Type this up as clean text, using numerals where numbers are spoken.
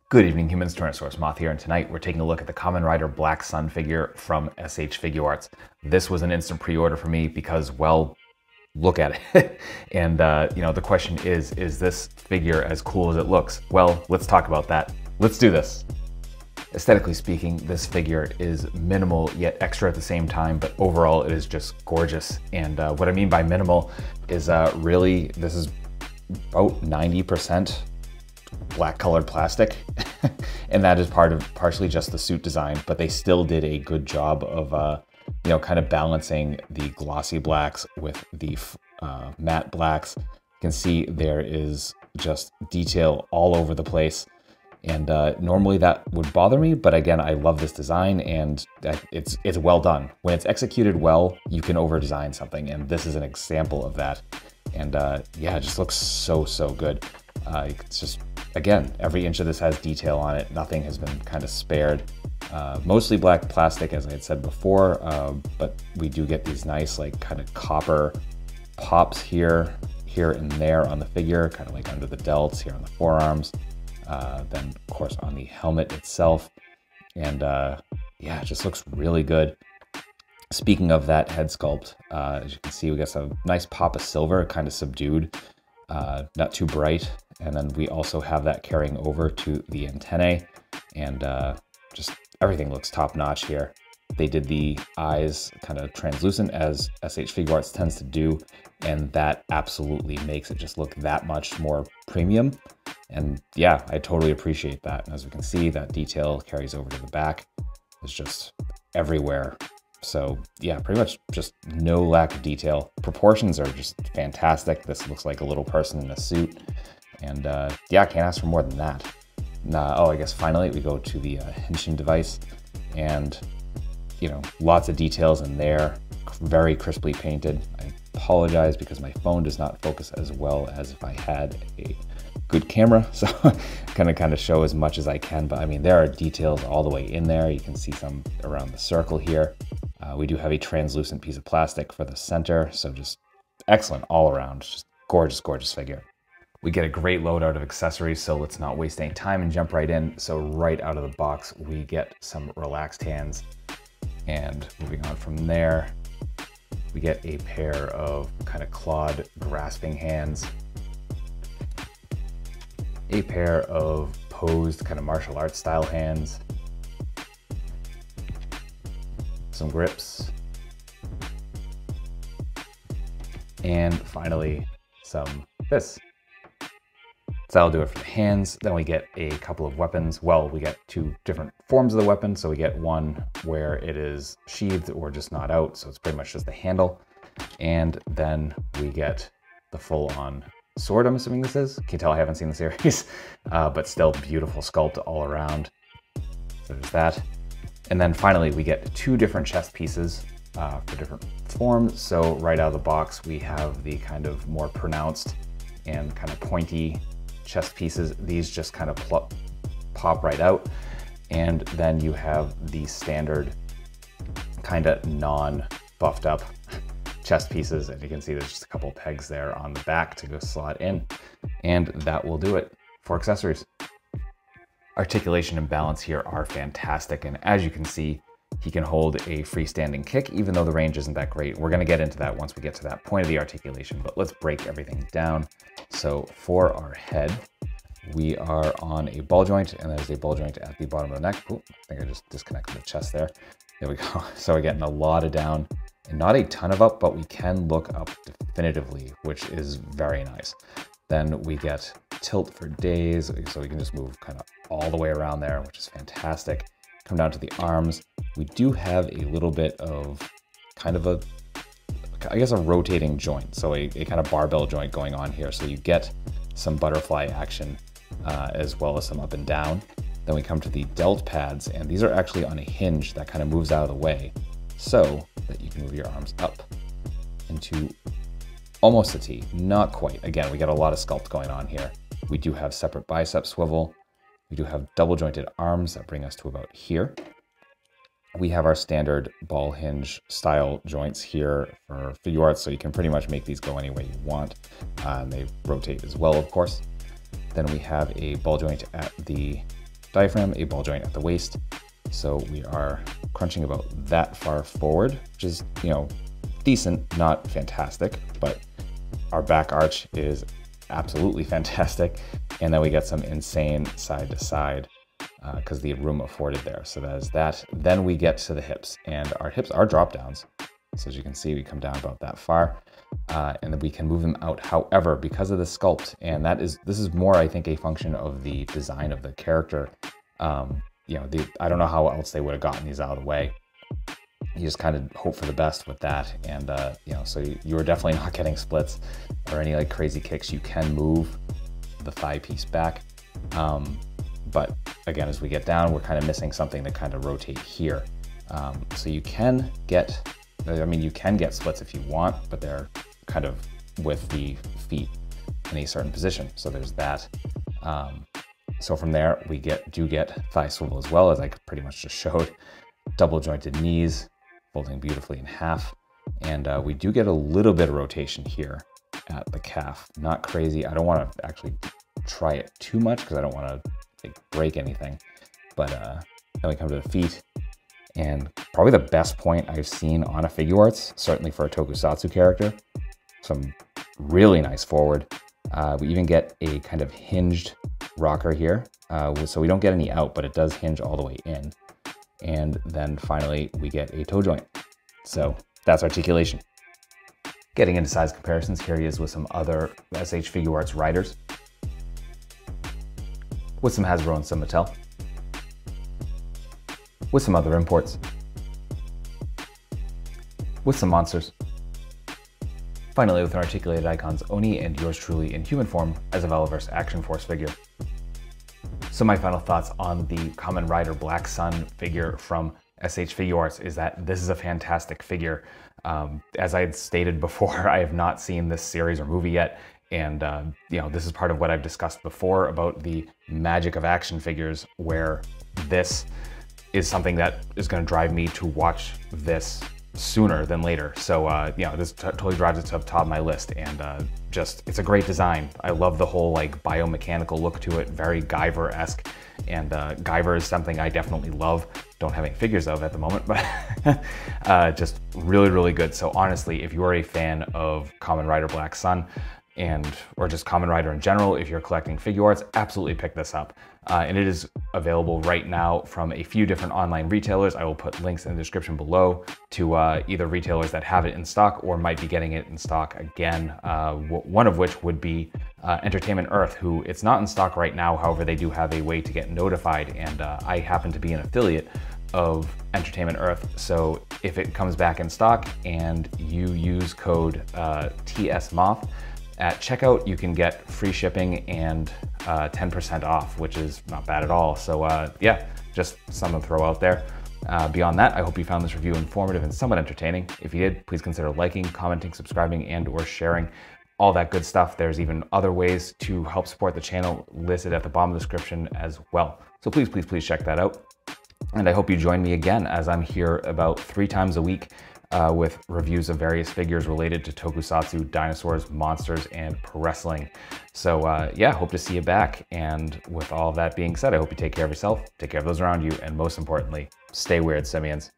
Good evening, humans. Tyrannosaurus Moth here, and tonight we're taking a look at the Kamen Rider Black Sun figure from SH Figuarts. This was an instant pre-order for me because, well, look at it. And, the question is this figure as cool as it looks? Well, let's talk about that. Let's do this. Aesthetically speaking, this figure is minimal yet extra at the same time, but overall it is just gorgeous. And what I mean by minimal is really this is about 90% black colored plastic and that is partially just the suit design, but they still did a good job of kind of balancing the glossy blacks with the matte blacks. You can see there is just detail all over the place, and normally that would bother me, but again, I love this design and it's well done. When it's executed well, you can over design something, and this is an example of that. And yeah, it just looks so good. It's just, again, every inch of this has detail on it. Nothing has been kind of spared. Mostly black plastic, as I had said before, but we do get these nice, like, kind of copper pops here and there on the figure, kind of like under the delts, here on the forearms, then, of course, on the helmet itself. And yeah, it just looks really good. Speaking of that head sculpt, as you can see, we got some nice pop of silver, kind of subdued, not too bright. And then we also have that carrying over to the antennae, and just everything looks top notch here. They did the eyes kind of translucent, as SH Figuarts tends to do, and that absolutely makes it just look that much more premium. And yeah, I totally appreciate that. And as we can see, that detail carries over to the back. It's just everywhere. So yeah, pretty much just no lack of detail. Proportions are just fantastic. This looks like a little person in a suit. And yeah, I can't ask for more than that. Oh, I guess finally we go to the Henshin device, and lots of details in there, very crisply painted. I apologize because my phone does not focus as well as if I had a good camera, so kind of show as much as I can. But I mean, there are details all the way in there. You can see some around the circle here. We do have a translucent piece of plastic for the center, so just excellent all around. Just gorgeous figure. We get a great loadout of accessories, so let's not waste any time and jump right in. So right out of the box, we get some relaxed hands, and moving on from there, we get a pair of kind of clawed grasping hands, a pair of posed kind of martial arts style hands, some grips, and finally some fists. So that'll do it for the hands. Then we get a couple of weapons. Well, we get two different forms of the weapon. So we get one where it is sheathed or just not out, so it's pretty much just the handle. And then we get the full-on sword, I'm assuming this is. Can you tell I haven't seen the series? But still beautiful sculpt all around. So there's that. And then finally, we get two different chest pieces for different forms. So right out of the box, we have the kind of more pronounced and kind of pointy chest pieces. These just kind of pop right out. And then you have the standard kind of non-buffed up chest pieces. And you can see there's just a couple pegs there on the back to go slot in. And that will do it for accessories. Articulation and balance here are fantastic. And as you can see, he can hold a freestanding kick, even though the range isn't that great. We're gonna get into that once we get to that point of the articulation, but let's break everything down. So for our head, we are on a ball joint, and there's a ball joint at the bottom of the neck. Oh, I think I just disconnected the chest there. There we go. So we're getting a lot of down and not a ton of up, but we can look up definitively, which is very nice. Then we get tilt for days, so we can just move kind of all the way around there, which is fantastic. Come down to the arms. We do have a little bit of kind of I guess a rotating joint, so a kind of barbell joint going on here. So you get some butterfly action as well as some up and down. Then we come to the delt pads, and these are actually on a hinge that kind of moves out of the way so that you can move your arms up into almost a T, not quite. Again, we got a lot of sculpt going on here. We do have separate bicep swivel. We do have double jointed arms that bring us to about here. We have our standard ball hinge style joints here for Figuarts, so you can pretty much make these go any way you want. And they rotate as well, of course. Then we have a ball joint at the diaphragm, a ball joint at the waist. So we are crunching about that far forward, which is, you know, decent, not fantastic, but our back arch is absolutely fantastic. And then we get some insane side to side because the room afforded there. So that is that. Then we get to the hips, and our hips are drop downs. So as you can see, we come down about that far, and then we can move them out. However, because of the sculpt, and this is more, I think, a function of the design of the character. You know, I don't know how else they would have gotten these out of the way. You just kind of hope for the best with that. And, you know, so you are definitely not getting splits or any like crazy kicks. You can move the thigh piece back. But again, as we get down, we're kind of missing something to kind of rotate here. So you can get, I mean, you can get splits if you want, but they're kind of with the feet in a certain position. So there's that. So from there, we do get thigh swivel as well, as I pretty much just showed. Double jointed knees, folding beautifully in half. And we do get a little bit of rotation here at the calf. Not crazy. I don't want to actually try it too much because I don't want to like break anything. But then we come to the feet, and probably the best point I've seen on a Figuarts, certainly for a Tokusatsu character. Some really nice forward. We even get a kind of hinged rocker here. So we don't get any out, but it does hinge all the way in. And then finally, we get a toe joint. So that's articulation. Getting into size comparisons, here he is with some other SH Figuarts riders. With some Hasbro and some Mattel. With some other imports. With some monsters. Finally, with an articulated icons, Oni and yours truly in human form as a Valaverse Action Force figure. So my final thoughts on the Kamen Rider Black Sun figure from SH Figuarts is that this is a fantastic figure. As I had stated before, I have not seen this series or movie yet. And you know, this is part of what I've discussed before about the magic of action figures, where this is something that is going to drive me to watch this sooner than later. So you know, this totally drives it to the top of my list, and just, it's a great design. I love the whole like biomechanical look to it, very Guyver-esque, and Guyver is something I definitely love. Don't have any figures of at the moment, but just really, really good. So honestly, if you are a fan of Kamen Rider Black Sun, or just Kamen Rider in general, if you're collecting Figuarts, absolutely pick this up. And it is available right now from a few different online retailers. I will put links in the description below to either retailers that have it in stock or might be getting it in stock again. One of which would be Entertainment Earth, who it's not in stock right now. However, they do have a way to get notified, and I happen to be an affiliate of Entertainment Earth. So if it comes back in stock and you use code TSMOTH, at checkout, you can get free shipping and 10% off, which is not bad at all. So yeah, just something to throw out there. Beyond that, I hope you found this review informative and somewhat entertaining. If you did, please consider liking, commenting, subscribing, and or sharing. All that good stuff. There's even other ways to help support the channel listed at the bottom of the description as well. So please, please, please check that out. And I hope you join me again, as I'm here about 3 times a week with reviews of various figures related to Tokusatsu, dinosaurs, monsters, and pro wrestling. So yeah, hope to see you back. And with all of that being said, I hope you take care of yourself, take care of those around you, and most importantly, stay weird, Simians.